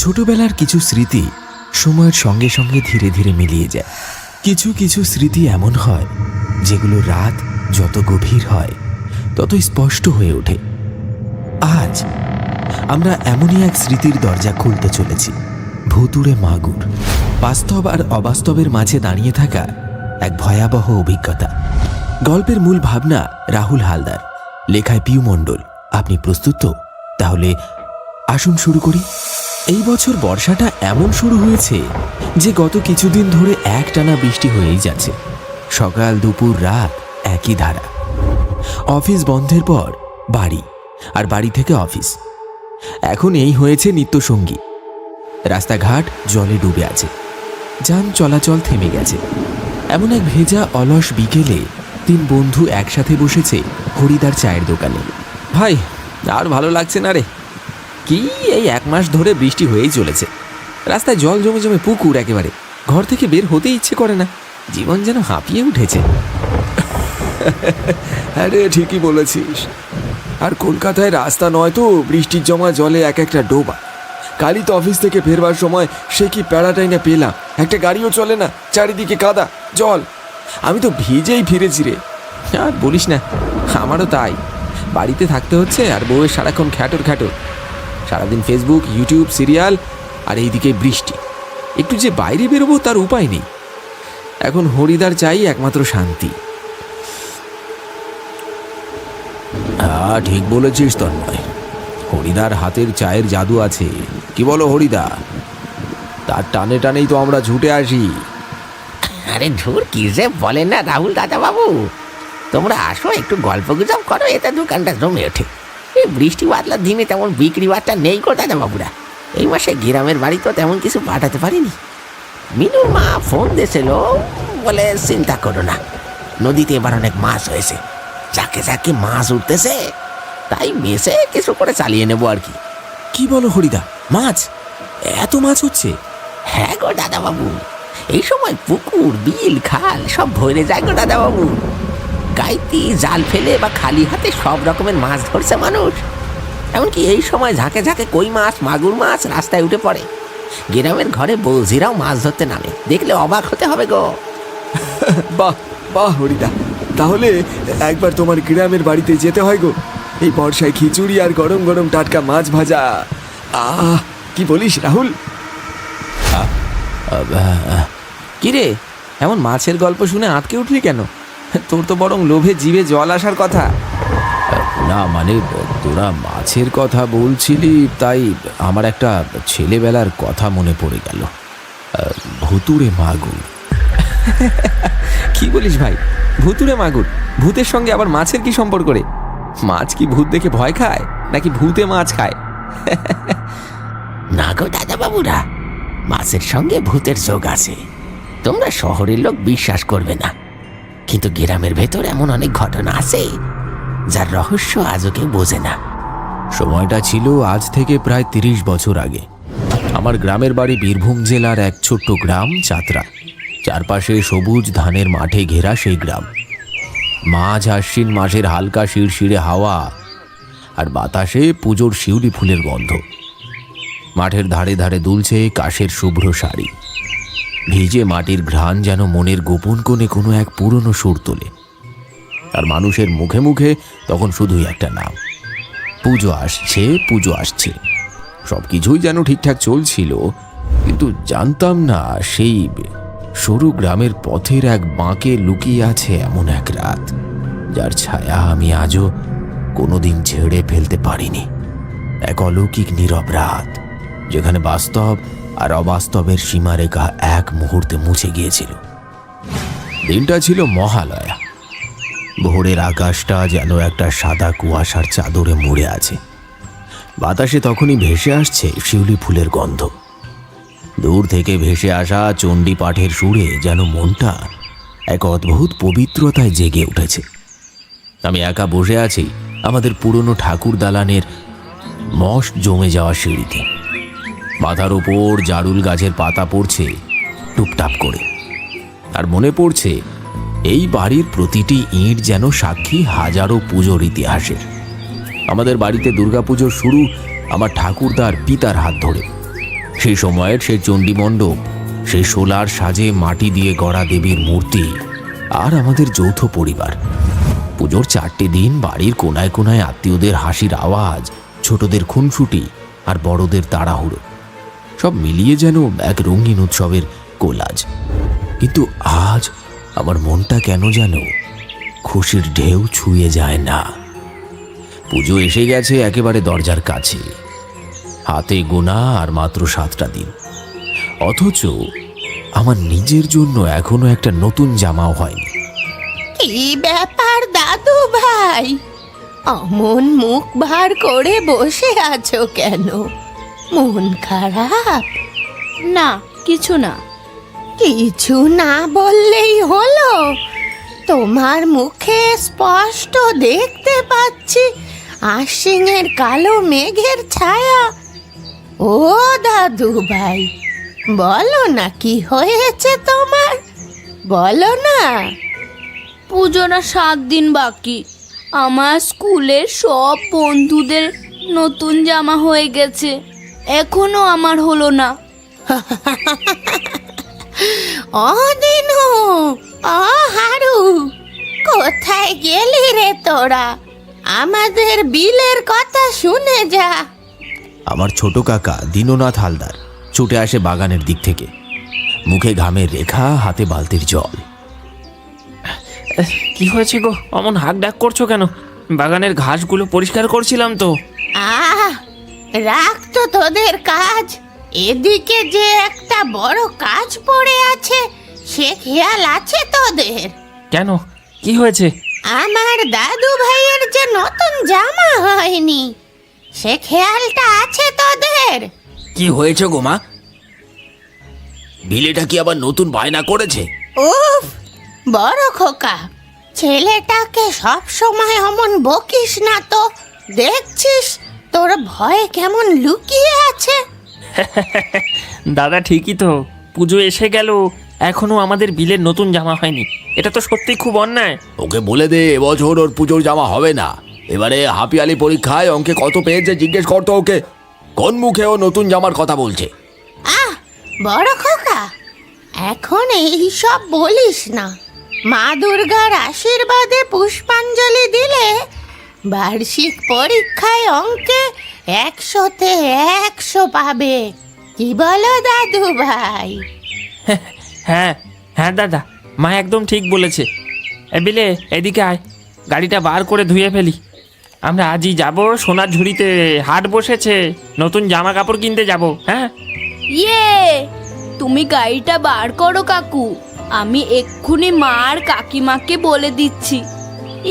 ছোটবেলার কিছু স্মৃতি সময়ের সঙ্গে সঙ্গে ধীরে ধীরে মিলিয়ে যায়। কিছু কিছু স্মৃতি এমন হয় যেগুলো রাত যত গভীর হয় তত স্পষ্ট হয়ে ওঠে। আজ আমরা এমনই এক স্মৃতির দরজা খুলতে চলেছি। ভুতুড়ে মাগুর, বাস্তব আর অবাস্তবের মাঝে দাঁড়িয়ে থাকা এক ভয়াবহ অভিজ্ঞতা। গল্পের মূল ভাবনা রাহুল হালদার, লেখায় পিউ মণ্ডল। আপনি প্রস্তুত তো? তাহলে আসুন শুরু করি। এই বছর বর্ষাটা এমন শুরু হয়েছে যে গত কিছুদিন ধরে একটানা বৃষ্টি হয়েই যাচ্ছে। সকাল দুপুর রাত একই ধারা। অফিস বন্ধের পর বাড়ি, আর বাড়ি থেকে অফিস। এখন এই হয়েছে নিত্যসঙ্গী। রাস্তাঘাট জলে ডুবে আছে, যান চলাচল থেমে গেছে। এমন এক ভেজা অলস বিকেলে 3 বন্ধু একসাথে বসেছে হরিদার চায়ের দোকানে। ভাই, আর ভালো লাগছে না রে। কি এই 1 মাস ধরে বৃষ্টি হয়েই চলেছে। রাস্তায় জল জমে জমে পুকুর, একেবারে ঘর থেকে বের হতে ইচ্ছে করে না। জীবন যেন হাঁপিয়ে উঠেছে। আরে ঠিকই বলেছিস। আর কলকাতায় রাস্তা নয় তো বৃষ্টির জমা জলে এক একটা ডোবা। কালই তো অফিস থেকে ফেরবার সময় সে কি প্যাড়াটাই না পেলাম, একটা গাড়িও চলে না, চারিদিকে কাদা জল। আমি তো ভিজেই ফিরেছি রে। আর বলিস না, আমারও তাই। বাড়িতে থাকতে হচ্ছে আর বউয়ের সারাক্ষণ খ্যাটোর খ্যাটোর। সারাদিন ফেসবুক, ইউটিউব, সিরিয়াল, আর এইদিকে বৃষ্টি। একটু যে বাইরে বেরোবো তার উপায় নেই। এখন হরিদার চাই একমাত্র শান্তি। হ্যাঁ, ঠিক বলেছিস তন্ময়। হরিদার হাতের চায়ের জাদু আছে। কি বলো হরিদা? তার টানে টানেই তো আমরা ছুটে আসি। আরে ধুর, কি যে বলেন না রাহুল দাদা বাবু। তোমরা আসো, একটু গল্প গুজব করো, এতে দোকানটা জমে ওঠে। এই বৃষ্টি বাদলার দিনে তেমন বিক্রি বাট্টা নেই গো দাদা বাবুরা। এই মাসে গ্রামের বাড়ি তো তেমন কিছু পাঠাতে পারিনি। মিনুর মা ফোন দিয়েছিল, বলে চিন্তা করো না, নদীতে এবার অনেক মাছ হয়েছে, যাকে যাকে মাছ উঠতেছে, তাই মেসে কিছু করে চালিয়ে নেবো আর কি। কি বলো হরিদা, মাছ? এত মাছ হচ্ছে? হ্যাঁ গো দাদা বাবু, এই সময় পুকুর, বিল, খাল সব ভরে যায় গো দাদা বাবু। গাইতি, জাল ফেলে বা খালি হাতে সব রকমের মাছ ধরছে মানুষ। এমনকি এই সময় ঝাঁকে ঝাঁকে কই মাছ, মাগুর মাছ রাস্তায় উঠে পড়ে। গ্রামের ঘরে বৌজিরাও মাছ ধরতে নামে, দেখলে অবাক হতে হবে গো। বাহ বাহ হরিদা, তাহলে একবার তোমার গ্রামের বাড়িতে যেতে হয় গো। এই বর্ষায় খিচুড়ি আর গরম গরম টাটকা মাছ ভাজা। আহ, কি বলিস রাহুল? কিরে, এমন মাছের গল্প শুনে আটকে উঠলি কেন? তোর তো বরং লোভে জিভে জল আসার কথা। না মানে, তোরা মাছের কথা বলছিলি তাই আমার একটা ছেলেবেলার কথা মনে পড়ে গেল। ভুতুড়ে মাগুর। কি বলিস ভাই? ভুতুড়ে মাগুর? ভূতের সঙ্গে আবার মাছের কি সম্পর্ক রে? মাছ কি ভূত দেখে ভয় খায়, নাকি ভূতে মাছ খায়? না গো দাদা বাবুরা, মাছের সঙ্গে ভূতের যোগ আছে। তোমরা শহরের লোক বিশ্বাস করবে না, কিন্তু গ্রামের ভেতর এমন অনেক ঘটনা আছে যার রহস্য আজও কেউ বোঝে না। সময়টা ছিল আজ থেকে প্রায় 30 বছর আগে। আমার গ্রামের বাড়ি বীরভূম জেলার এক ছোট্ট গ্রাম চাতরা। চারপাশে সবুজ ধানের মাঠে ঘেরা সেই গ্রাম। মাঝ আশ্বিন মাসের হালকা শিরশিরে হাওয়া আর বাতাসে পুজোর শিউলি ফুলের গন্ধ। মাঠের ধারে ধারে দুলছে কাশের শুভ্র শাড়ি। ভিজে মাটির ঘ্রাণ যেন মনের গোপন কোণে কোনো এক পুরনো সুর তোলে। আর মানুষের মুখে মুখে তখন শুধুই একটা নাম, পুজো আসছে, পুজো আসছে। সব কিছুই যেন ঠিকঠাক চলছিল, কিন্তু জানতাম না সেই সরু গ্রামের পথের এক বাঁকে লুকিয়ে আছে এমন এক রাত, যার ছায়া আমি আজও কোনোদিন ছেড়ে ফেলতে পারিনি। এক অলৌকিক নীরব রাত, যেখানে বাস্তব আর অবাস্তবের সীমারেখা এক মুহূর্তে মুছে গিয়েছিল। দিনটা ছিল মহালয়া। ভোরের আকাশটা যেন একটা সাদা কুয়াশার চাদরে মুড়ে আছে। বাতাসে তখনই ভেসে আসছে শিউলি ফুলের গন্ধ। দূর থেকে ভেসে আসা চণ্ডী পাঠের সুরে যেন মনটা এক অদ্ভুত পবিত্রতায় জেগে উঠেছে। আমি একা বসে আছি আমাদের পুরনো ঠাকুর দালানের মশ জমে যাওয়া সিঁড়িতে। মাথার উপর জারুল গাছের পাতা পড়ছে টুপটাপ করে। আর মনে পড়ছে এই বাড়ির প্রতিটি ইঁট যেন সাক্ষী হাজারো পুজোর ইতিহাসের। আমাদের বাড়িতে দুর্গাপুজোর শুরু আমার ঠাকুরদার পিতার হাত ধরে। সেই সময়ের সেই চণ্ডীমণ্ডপ, সেই সোলার সাজে মাটি দিয়ে গড়া দেবীর মূর্তি, আর আমাদের যৌথ পরিবার। পুজোর 4টে দিন বাড়ির কোনায় কোনায় আত্মীয়দের হাসির আওয়াজ, ছোটদের খুনসুটি আর বড়দের তাড়াহুড়ো, সব মিলিয়ে যেন এক রঙিন উৎসবের কোলাজ। কিন্তু আজ আমার মনটা কেন যেন খুশির ঢেউ ছুঁয়ে যায় না। পুজো এসে গেছে একেবারে দরজার কাছে, হাতে গোনা আর মাত্র 7টা দিন, অথচ আমার নিজের জন্য এখনো একটা নতুন জামাও হয়নি। কি ব্যাপার দাদু ভাই, অমন মুখ ভার করে বসে আছো কেন? মন খারাপ? না, কিছু না। কিছু না বললেই হলো। তোমার মুখে স্পষ্ট দেখতে পাচ্ছি আশ্বিনের কালো মেঘের ছায়া। ও দাদু ভাই, বলো না কি হয়েছে তোমার, বলো না। পুজোর আর 7 দিন বাকি। আমার স্কুলের সব বন্ধুদের নতুন জামা হয়ে গেছে, এখনো আমার হলো না। ও দিনু, ও হারু, কোথায় গেলি রে তোরা? আমাদের বিলের কথা শুনে যা। আমার ছোট কাকা দীননাথ হালদার ছুটে আসে বাগানের দিক থেকে, মুখে ঘামের রেখা, হাতে বালতির জল। কি হয়েছে গো, অমন হাঁক ডাক করছো কেন? বাগানের ঘাসগুলো পরিষ্কার করছিলাম তো। আহ, রাখ তো তোদের কাজ। এদিকে যে একটা বড় কাজ পড়ে আছে, সে খেয়াল আছে তোদের? কেন, কি হয়েছে? আমার দাদু ভাইয়ের যে নতুন জামা হয়নি, সে খেয়ালটা আছে তোদের? কি হয়েছে গো মা? বিলেটা কি আবার নতুন বায়না করেছে? উফ, বড় খোকা, ছেলেটাকে সব সময় অমন বকিস না তো। দেখছিস তোর ভয়ে কেমন লুকিয়ে আছে। দাদা ঠিকই তো, পুজো এসে গেল, এখনো আমাদের বিলের নতুন জামা হয়নি। এটা তো সত্যি খুব অন্যায়। ওকে বলে দে এবছর ওর পুজোর জামা হবে না। এবারে হাপিয়ালি পরীক্ষায় অঙ্কে কত পেয়েছে জিজ্ঞেস করতো ওকে। কোন মুখে ও নতুন জামার কথা বলছে? আহ, বড় খোকা, এখন এই সব বলিস না। মা দুর্গার আশীর্বাদে পুষ্পাঞ্জলি দিলে বার্ষিক পরীক্ষায় অঙ্কে 100-তে 100 পাবে। কি বলো দাদু ভাই? হ্যাঁ হ্যাঁ দাদা, মা একদম ঠিক বলেছে। বিলে এদিকে আয়, গাড়িটা বার করে ধুয়ে ফেলি। আমরা আজই যাব সোনার ঝুড়িতে, হাট বসেছে, নতুন জামা কাপড় কিনতে যাব। হ্যাঁ, ইয়ে, তুমি গাড়িটা বার করো কাকু, আমি এক্ষুনি মা আর কাকিমাকে বলে দিচ্ছি।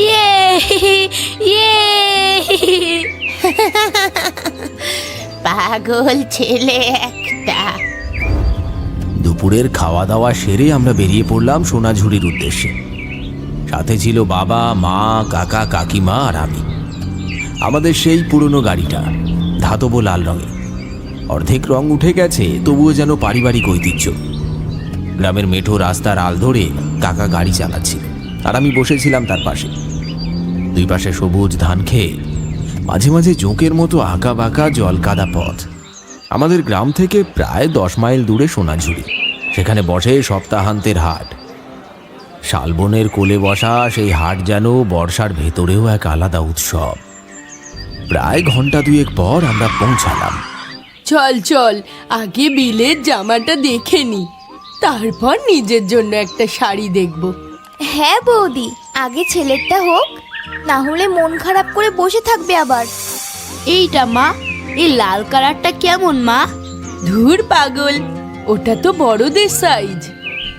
ইয়ে ইয়ে। পাগল ছেলে একটা। দুপুরের খাওয়া দাওয়া সেরে আমরা বেরিয়ে পড়লাম সোনাঝুরির উদ্দেশ্যে। সাথে ছিল বাবা, মা, কাকা, কাকিমা আর আমি। আমাদের সেই পুরনো গাড়িটা ধাতব লাল রঙের, অর্ধেক রং উঠে গেছে, তবুও যেন পারিবারিক ঐতিহ্য। গ্রামের মেঠো রাস্তার আল ধরে কাকা গাড়ি চালাচ্ছিল, আর আমি বসেছিলাম তার পাশে। দুই পাশে সবুজ ধান খেত, মাঝে মাঝে জোঁকের মতো আঁকা বাঁকা জলকাদা পথ। আমাদের গ্রাম থেকে প্রায় 10 মাইল দূরে সোনাঝুরি, সেখানে বসে সপ্তাহান্তের হাট। শালবনের কোলে বসা সেই হাট যেন বর্ষার ভেতরেও এক আলাদা উৎসব। প্রায় ঘন্টা 2 পর আমরা পৌঁছালাম। চল চল, আগে বিলের জামাটা দেখে নি, তারপর নিজের জন্য একটা শাড়ি দেখব। হ্যাঁ বৌদি, আগে ছেলেরটা হোক, না হলে মন খারাপ করে বসে থাকবে আবার। এইটা মা, এই লাল কালারটা কেমন মা? ধুর পাগল, ওটা তো বড়দের সাইজ।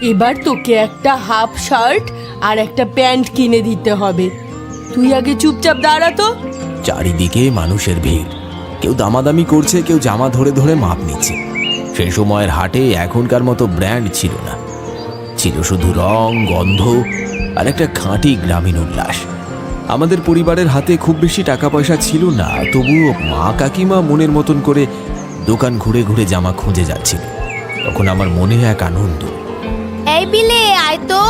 এবার তোকে একটা হাফ শার্ট আর একটা প্যান্ট কিনে দিতে হবে। তুই আগে চুপচাপ দাঁড়া তো। চারিদিকে মানুষের ভিড়, কেউ দামাদামি করছে, কেউ জামা ধরে ধরে মাপ নিচ্ছে। সেই সময়ের হাটে এখনকার মতো ব্র্যান্ড ছিল না, ছিল শুধু রং, গন্ধ আর একটা খাঁটি গ্রামীণ উল্লাস। আমাদের পরিবারের হাতে খুব বেশি টাকা পয়সা ছিল না, তবুও মা কাকিমা মনের মতন করে দোকান ঘুরে ঘুরে জামা খুঁজে যাচ্ছিল। তখন আমার মনে এক আনন্দ। এই বিলে আয় তো,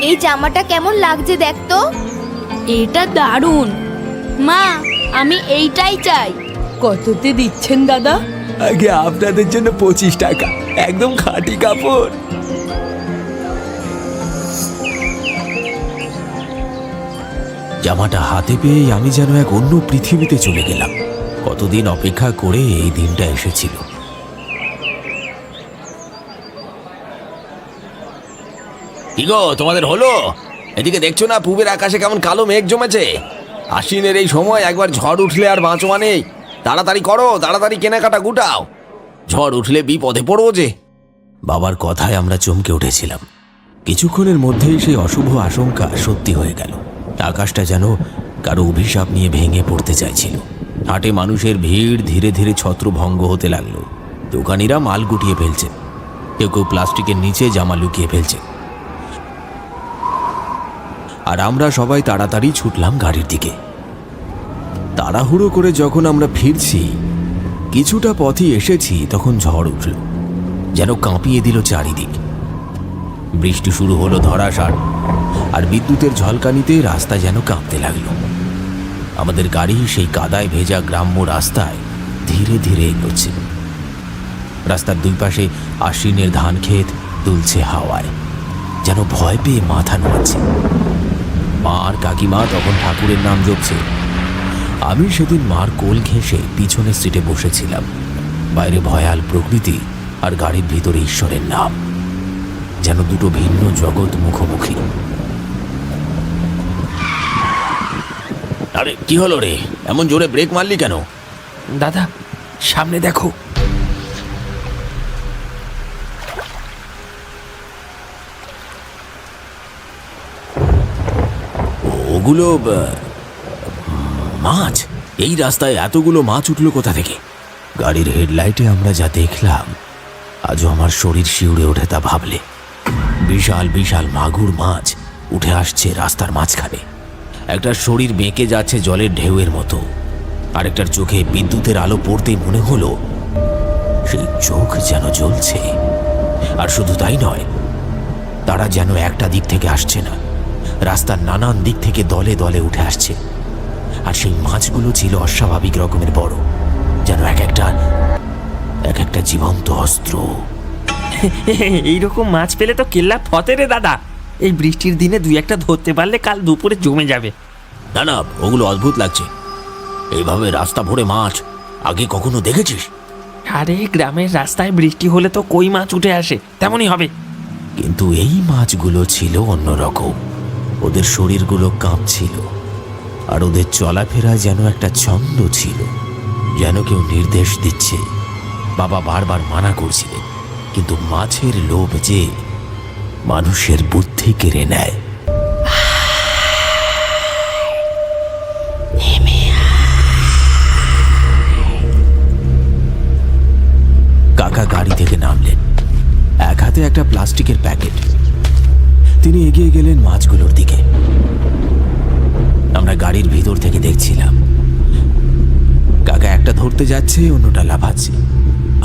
এই জামাটা কেমন লাগছে দেখ তো। এটা দারুণ মা, আমি এইটাই চাই। কততে দিচ্ছেন দাদা? আগে আপনাদের জন্য 25 টাকা, একদম খাঁটি কাপড়। জামাটা হাতে পেয়ে আমি যেন এক অন্য পৃথিবীতে চলে গেলাম। কতদিন অপেক্ষা করে এই দিনটা এসেছিল। কি গো, তোমাদের হলো? এদিকে দেখছো না পূবের আকাশে কেমন কালো মেঘ জমেছে? আশ্বিনের এই সময় একবার ঝড় উঠলে আর বাঁচোয়া নেই। তাড়াতাড়ি করো, তাড়াতাড়ি কেনাকাটা গুটাও, ঝড় উঠলে বিপদে পড়বো যে। বাবার কথায় আমরা চমকে উঠেছিলাম। কিছুক্ষণের মধ্যেই সেই অশুভ আশঙ্কা সত্যি হয়ে গেল। আকাশটা যেন কারো অভিশাপ নিয়ে ভেঙে পড়তে চাইছিল। হাটে মানুষের ভিড় ধীরে ধীরে ছত্রভঙ্গ হতে লাগলো। দোকানিরা মাল গুটিয়ে ফেলছে, কেউ কেউ প্লাস্টিকের নিচে জামা লুকিয়ে ফেলছে। আর আমরা সবাই তাড়াতাড়ি ছুটলাম গাড়ির দিকে। তাড়াহুড়ো করে যখন আমরা ফিরছি, কিছুটা পথই এসেছি, তখন ঝড় উঠল, যেন কাঁপিয়ে দিল চারিদিক। বৃষ্টি শুরু হলো ধরাষাড়, আর বিদ্যুতের ঝলকানিতে রাস্তা যেন কাঁপতে লাগলো। আমাদের গাড়ি সেই কাদায় ভেজা গ্রাম্য রাস্তায় ধীরে ধীরে এগোচ্ছে। রাস্তার দুই পাশে আশ্বিনের ধান ক্ষেত দুলছে হাওয়ায়, যেন ভয় পেয়ে মাথা নোয়াচ্ছে। মা আর কাকিমা তখন ঠাকুরের নাম জপছে। আমি সেদিন মার কোল ঘেঁষে পিছনের সিটে বসেছিলাম। বাইরে ভয়াল প্রকৃতি আর গাড়ির ভিতরে ঈশ্বরের নাম, যেন দুটো ভিন্ন জগৎ মুখোমুখি। আরে কি হলো রে, এমন জোরে ব্রেক মারলি কেন? দাদা সামনে দেখো। ওগুলো মাছ? এই রাস্তায় এতগুলো মাছ উঠলো কোথা থেকে? গাড়ির হেডলাইটে আমরা যা দেখলাম, আজও আমার শরীর শিউরে ওঠে তা ভাবলে। বিশাল বিশাল মাগুর মাছ উঠে আসছে রাস্তার মাঝখানে। একটা শরীর বেঁকে যাচ্ছে জলের ঢেউয়ের মতো, আরেকটার চোখে বিদ্যুতের আলো পড়তেই মনে হলো সেই চোখ যেন জ্বলছে। আর শুধু তাই নয়, তারা যেন একটা দিক থেকে আসছে না, রাস্তার নানান দিক থেকে দলে দলে উঠে আসছে। আর সেই মাছগুলো ছিল অস্বাভাবিক রকমের বড়, যেন এক একটা জীবন্ত অস্ত্র। এইরকম মাছ পেলে তো কেল্লা ফতে রে দাদা। এই বৃষ্টির দিনে দুই একটা ধরতে পারলে কাল দুপুরে জমে যাবে। না না, ওগুলো অদ্ভুত লাগছে। এইভাবে রাস্তা ভরে মাছ আগে কখনো দেখেছিস? আরে গ্রামের রাস্তায় বৃষ্টি হলে তো কই মাছ উঠে আসে, তেমনই হবে। কিন্তু এই মাছগুলো ছিল অন্যরকম। ওদের শরীরগুলো কাঁপছিল, আর ওদের চলাফেরা যেন একটা ছন্দ ছিল, যেন কেউ নির্দেশ দিচ্ছে। বাবা বারবার মানা করছিলেন, কিন্তু মাছের লোভ যে মানুষের বুদ্ধি কেড়ে নেয়। কাকা গাড়ি থেকে নামলেন, এক হাতে একটা প্লাস্টিকের প্যাকেট। তিনি এগিয়ে গেলেন মাছগুলোর দিকে। আমরা গাড়ির ভিতর থেকে দেখছিলাম। কাকা একটা ধরতে যাচ্ছে, অন্যটা লাফাচ্ছে,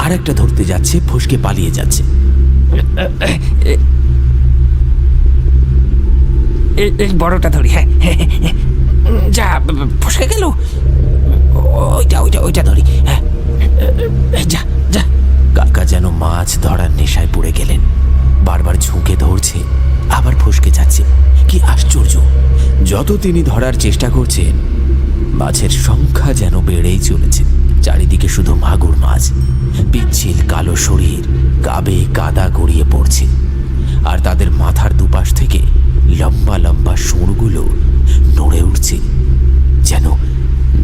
আর একটা ধরতে যাচ্ছে, ফসকে পালিয়ে যাচ্ছে। এই বড়টা ধরি। হ্যাঁ যা, ফসকে গেল। ওইটা ধরি। হ্যাঁ যা যা। কাকা যেন মাছ ধরার নেশায় পড়ে গেলেন। বারবার ঝুঁকে ধরছে, আবার ফসকে যাচ্ছে। কি আশ্চর্য! যত তিনি ধরার চেষ্টা করছেন, মাছের সংখ্যা যেন বেড়েই চলেছে। চারিদিকে শুধু মাগুর মাছ, পিচ্ছিল কালো শরীর কাবে কাদা গড়িয়ে পড়ছে। আর তাদের মাথার দুপাশ থেকে লম্বা লম্বা সুরগুলো নড়ে উঠছে, যেন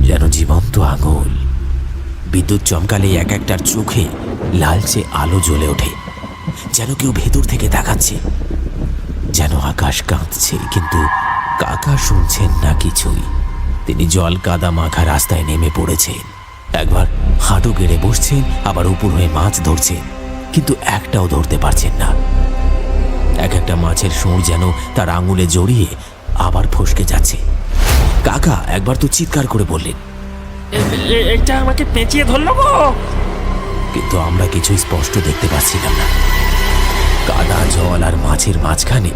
যেন জীবন্ত আঙুল। বিদ্যুৎ চমকালে এক একটার চোখে লালচে আলো জ্বলে ওঠে, যেন কেউ ভেতর থেকে তাকাচ্ছে। যেন আকাশ কাঁদছে, কিন্তু কাকা শুনছেন না কিছুই। তিনি জল কাদা মাখা রাস্তায় নেমে পড়েছেন। একবার হাঁটু গেড়ে বসছেন, আবার উপর হয়ে মাছ ধরছেন, কিন্তু একটাও ধরতে পারছেন না। এক একটা মাছের সুর যেন তার আঙুলে জড়িয়ে আবার ফসকে যাচ্ছে। কাকা একবার তো চিৎকার করে বললেন, এটা আমাকে পেঁচিয়ে ধরলো গো। কিন্তু আমরা কিছুই স্পষ্ট দেখতে পাচ্ছিলাম না। কাদা, জল আর মাছের মাঝখানে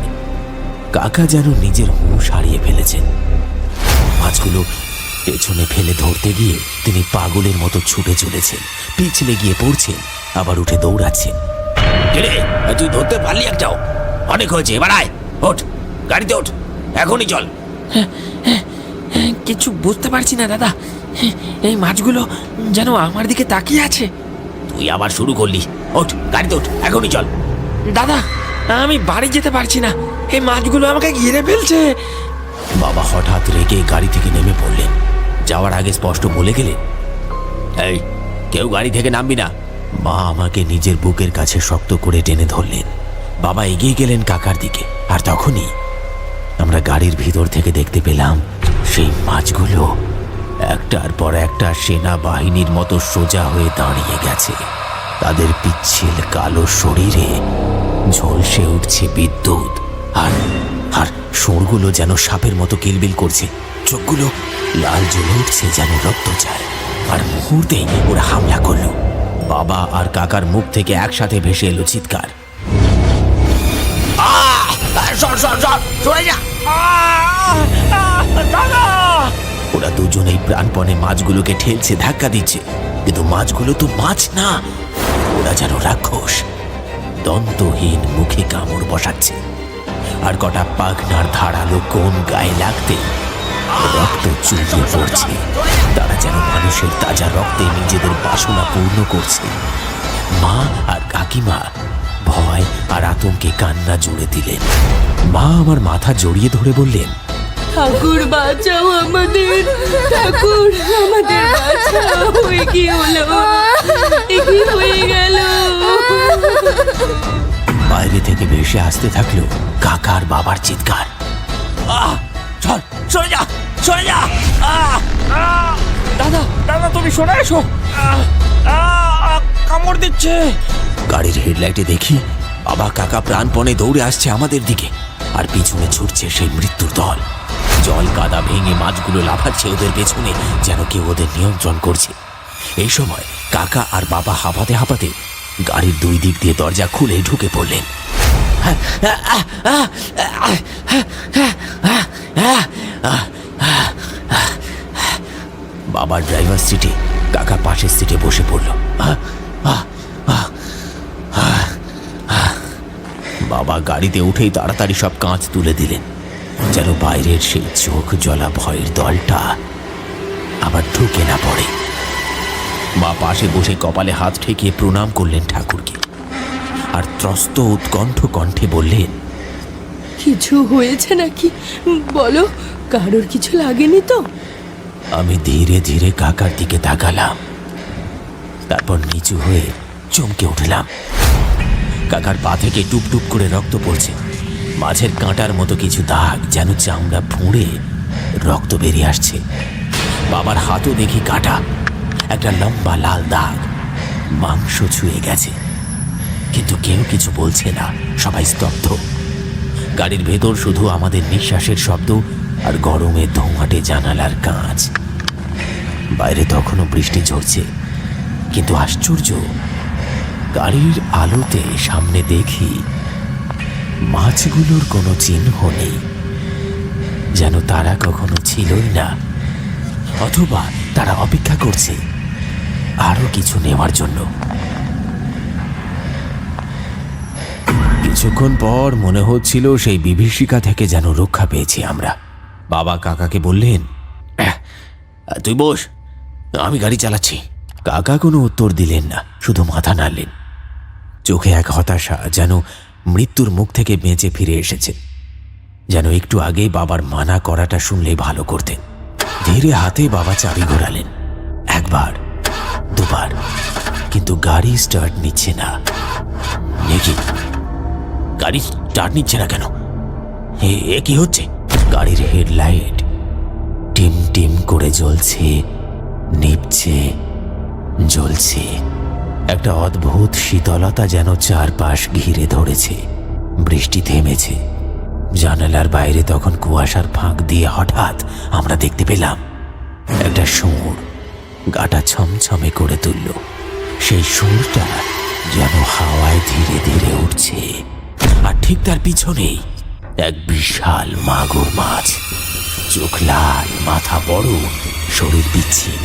কাকা যেন নিজের হুঁশ হারিয়ে ফেলেছেন। মাছগুলো পেছনে ফেলে ধরতে গিয়ে তিনি পাগলের মতো ছুটে চলেছেন, পিছলে গিয়ে পড়ছেন, আবার উঠে দৌড়াচ্ছেন। তুই ধরতে পারলি একটাও? অনেক হয়েছে, এবার আয়, ওঠ, গাড়িতে ওঠ, এখনই চল। কিছু বুঝতে পারছি না দাদা, এই মাছগুলো যেন আমার দিকে তাকিয়ে আছে। তুই আবার শুরু করলি, ওঠ, গাড়িতে ওঠ, এখনই চল। দাদা, আমি বাড়ি যেতে পারছি না, এই মাছগুলো আমাকে ঘিরে ফেলছে। বাবা হঠাৎ রেগে গাড়ি থেকে নেমে পড়লেন। যাওয়ার আগে স্পষ্ট বলে গেলেন, এই কেউ গাড়ি থেকে নামবি না। মা আমাকে নিজের বুকের কাছে শক্ত করে টেনে ধরলেন। বাবা এগিয়ে গেলেন কাকার দিকে, আর তখনই আমরা গাড়ির ভিতর থেকে দেখতে পেলাম সেই মাছগুলো একটার পর একটা সেনাবাহিনীর মতো সোজা হয়ে দাঁড়িয়ে গেছে। তাদের পিচ্ছিল কালো শরীরে ঝলসে উঠছে বিদ্যুৎ, আর আর সুরগুলো যেন সাপের মতো কিলবিল করছে, চোখগুলো লাল জ্বলে উঠছে যেন রক্তচার। আর মুহূর্তেই ওরা হামলা করলো। বাবা আর কাকার মুখ থেকে একসাথে ভেসে এলো চিৎকার। ওরা দুজনেই প্রাণপণে মাছগুলোকে ঠেলছে, ধাক্কা দিচ্ছে, কিন্তু মাছগুলো তো মাছ না, ওরা যেন রাক্ষস, দন্তহীন, মুখে কামড় বসাচ্ছে। আর কটা পাখনার ধারালো কোন গায়ে লাগতে রক্ত চুইয়ে পড়ছে। তারা যেন মানুষের তাজা রক্তে নিজেদের বাসনা পূর্ণ করছে। মা আর কাকিমা ভয় আর আতঙ্কে কান্না জুড়ে দিলেন। মা আমার মাথা জড়িয়ে ধরে বললেন, ঠাকুর বাঁচাও আমাদের, ঠাকুর আমাদের বাঁচাও। এ কি হলো, এ কি হয়ে গেল? বাইরে থেকে ভেসে আসতে থাকলো কাকার বাবার চিৎকার। সরে যা, সরে যা। দাদা, দাদা তুমি সরে এসো, কামড় দিচ্ছে। গাড়ির হেডলাইটে দেখি বাবা কাকা প্রাণপণে দৌড়ে আসছে আমাদের দিকে, আর পিছনে ছুটছে সেই মৃত্যুর দল। জল কাদা ভেঙে মাছগুলো লাফাচ্ছে ওদের পেছনে, যেন কেউ ওদের নিয়ন্ত্রণ করছে। এই সময় কাকা আর বাবা হাঁপাতে হাঁপাতে গাড়ির দুই দিক দিয়ে দরজা খুলে ঢুকে পড়লেন। বাবার ড্রাইভার সিটে, কাকা পাশের সিটে বসে পড়ল। বাবা গাড়িতে উঠেই তাড়াতাড়ি সব কাঁচ তুলে দিলেন, যেন বাইরের সেই চোখ জ্বলা ভয়ের দলটা আবার ঢুকে না পড়ে। মা পাশে বসে কপালে হাত ঠেকিয়ে প্রণাম করলেন ঠাকুরকে, আর ত্রস্ত উৎকণ্ঠ কণ্ঠে বললেন, কিছু হয়েছে নাকি বলো, কারোর কিছু লাগেনি তো? আমি ধীরে ধীরে কাকার দিকে তাকালাম, তারপর নিচু হয়ে চমকে উঠলাম। কাকার পা থেকে টুপটুপ করে রক্ত পড়ছে, মাছের কাঁটার মতো কিছু দাগ, যেন চামড়া ফুঁড়ে রক্ত বেরিয়ে আসছে। বাবার হাতও দেখি কাটা, একটা লম্বা লাল দাগ, মাংস ছুঁয়ে গেছে, কিন্তু কেউ কিছু বলছে না, সবাই স্তব্ধ। গাড়ির ভেতর শুধু আমাদের নিঃশ্বাসের শব্দ আর গরমে ধোঁয়াটে জানালার কাঁচ। বাইরে তখনও বৃষ্টি ঝরছে, কিন্তু আশ্চর্য, গাড়ির আলোতে সামনে দেখি মাছগুলোর কোনো চিহ্ন নেই, যেন তারা কখনো ছিলই না, অথবা তারা অপেক্ষা করছে আরো কিছু নেওয়ার জন্য। কিছুক্ষণ পর মনে হচ্ছিল সেই বিভীষিকা থেকে যেন রক্ষা পেয়েছি আমরা। বাবা কাকাকে বললেন, তুই বস, আমি গাড়ি চালাচ্ছি। কাকা কোনো উত্তর দিলেন না, শুধু মাথা নাড়লেন। চোখে এক হতাশা, যেন মৃত্যুর মুখ থেকে বেঁচে ফিরে এসেছে, যেন একটু আগে বাবার মানা করাটা শুনলেই ভালো করতেন। ধীরে হাতে বাবা চাবি ঘোরালেন, একবার, দুবার, কিন্তু গাড়ি স্টার্ট নিচ্ছে না। দেখি গাড়ি স্টার্ট নিচ্ছে না কেন, এ কি হচ্ছে? গাড়ির হেডলাইট টিম টিম করে জ্বলছে, নিভছে, জ্বলছে। একটা অদ্ভুত শীতলতা যেন চারপাশ ঘিরে ধরেছে। বৃষ্টি থেমেছে। জানালার বাইরে তখন কুয়াশার ফাঁক দিয়ে হঠাৎ আমরা দেখতে পেলাম একটা শুঁড় গাটা ছমছমে করে তুলল। সেই সুরটা যেন হাওয়ায় ধীরে ধীরে উঠছে, আর ঠিক তার পিছনেই এক বিশাল মাগুর মাছ, চোখ লাল, মাথা বড়, শরীর বিচ্ছিন্ন,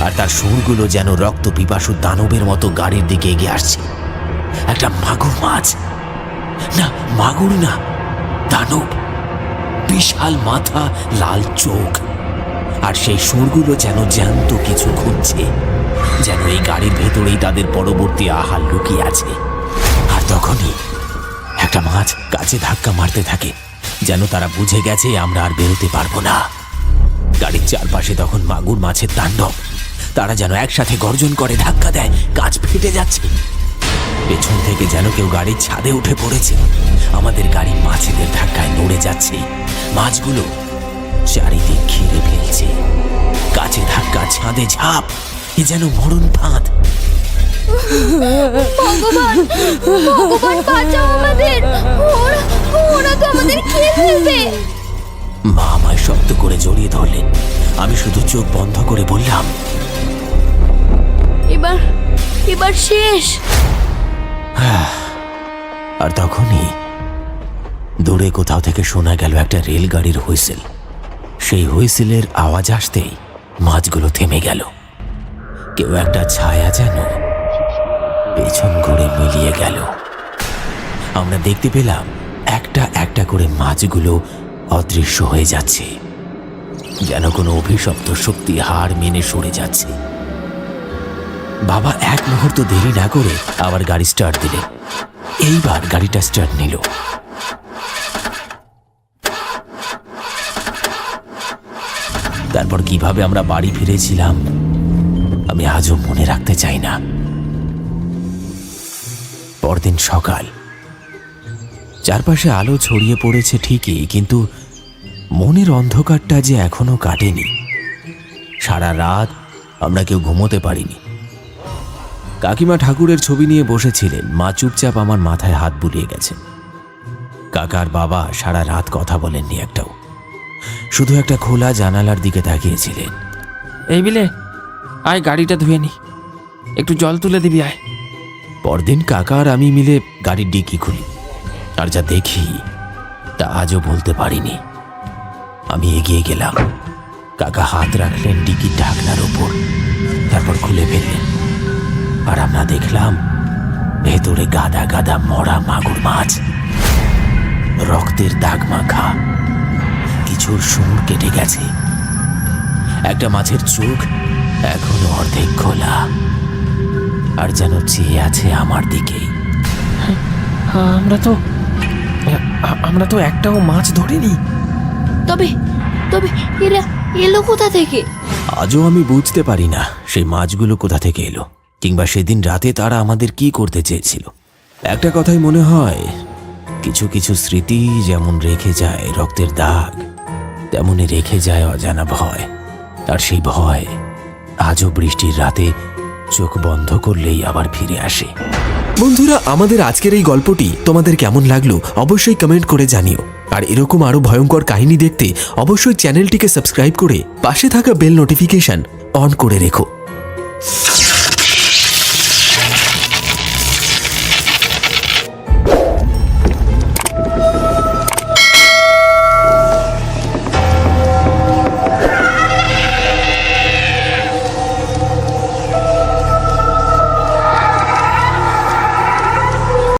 আর তার সুরগুলো যেন রক্ত পিপাসু দানবের মতো গাড়ির দিকে এগিয়ে আসছে। একটা মাগুর মাছ, না মাগুর না, দানব, বিশাল মাথা, লাল চোখ, আর সেই সুরগুলো যেন জ্যান্ত কিছু খুঁজছে, যেন এই গাড়ির ভেতরেই তাদের পরবর্তী আহার লুকিয়ে আছে। আর তখনই একটা মাছ কাছে ধাক্কা মারতে থাকে, যেন তারা বুঝে গেছে আমরা আর বেরোতে পারবো না। গাড়ির চারপাশে তখন মাগুর মাছের তাণ্ডব, তারা যেন একসাথে গর্জন করে ধাক্কা দেয়, কাঁচ ফেটে যাচ্ছে। পেছন থেকে যেন কেউ গাড়ির ছাদে উঠে পড়েছে, আমাদের গাড়ি মাছেদের ধাক্কায় নড়ে যাচ্ছে, মাছগুলো চারিদিক ঘিরে ফেলছে। কাছে ধাক্কা, ছাদে ঝাঁপ, এ যেন মরণ ফাঁদ। ভগবান, ভগবান বাঁচাও আমাদের, ওরা তো আমাদের খেয়ে ফেলবে। মা আমায় শক্ত করে জড়িয়ে ধরলেন। আমি শুধু চোখ বন্ধ করে বললাম, এবার শেষ। আর তখনই দূরে কোথাও থেকে শোনা গেল একটা রেলগাড়ির হুইসেল। সেই হুইসেলের আওয়াজ আসতেই মাছগুলো থেমে গেল। কেউ একটা ছায়া যেন পেছন ঘুরে মিলিয়ে গেল। আমরা দেখতে পেলাম একটা একটা করে মাছগুলো অদৃশ্য হয়ে যাচ্ছে, যেন কোনো অভিশপ্ত শক্তি হার মেনে সরে যাচ্ছে। বাবা এক মুহূর্ত দেরি না করে আবার গাড়ি স্টার্ট দিলেন। এইবার গাড়িটা স্টার্ট নিল। তারপর কিভাবে আমরা বাড়ি ফিরেছিলাম আমি আজও মনে রাখতে চাই না। পরদিন সকাল, চারপাশে আলো ছড়িয়ে পড়েছে ঠিকই, কিন্তু মনের অন্ধকারটা যে এখনো কাটেনি। সারা রাত আমরা কেউ ঘুমোতে পারিনি। কাকিমা ঠাকুরের ছবি নিয়ে বসেছিলেন, মা চুপচাপ আমার মাথায় হাত বুলিয়ে গেছেন। কাকার বাবা সারা রাত কথা বলেননি একটাও, শুধু একটা খোলা জানালার দিকে তাকিয়েছিলেন। এই বিলে, আয় গাড়িটা ধুয়ে নি, একটু জল তুলে দিবি আয়। পরদিন কাকা আর আমি মিলে গাড়ির ডিকি খুলি, আর যা দেখি তা আজও বলতে পারিনি। আমি এগিয়ে গেলাম, কাকা হাত রাখলেন ডিকির ঢাকনার ওপর, তারপর খুলে ফেললেন, আর আমরা দেখলাম ভেতরে গাদা গাদা মরা মাগুর মাছ, রক্তের দাগ মাখা। কিছুর সুর কেটে গেছে, একটা মাছের চোখ এখনো অর্ধেক খোলা, আর যেন চেয়ে আছে আমার দিকেই। আমরা তো একটাও মাছ ধরিনি। তবে এরা এলো কোথা থেকে? আজও আমি বুঝতে পারি না সেই মাছগুলো কোথা থেকে এলো, কিংবা সেদিন রাতে তারা আমাদের কি করতে চেয়েছিল। একটা কথাই মনে হয়, কিছু কিছু স্মৃতি যেমন রেখে যায় রক্তের দাগ, তেমনি রেখে যায় অজানা ভয়। আর সেই ভয় আজও বৃষ্টির রাতে চোখ বন্ধ করলেই আবার ফিরে আসে। বন্ধুরা, আমাদের আজকের এই গল্পটি তোমাদের কেমন লাগলো অবশ্যই কমেন্ট করে জানিও। আর এরকম আরো ভয়ঙ্কর কাহিনী দেখতে অবশ্যই চ্যানেলটিকে সাবস্ক্রাইব করে পাশে থাকা বেল নোটিফিকেশন অন করে রেখো।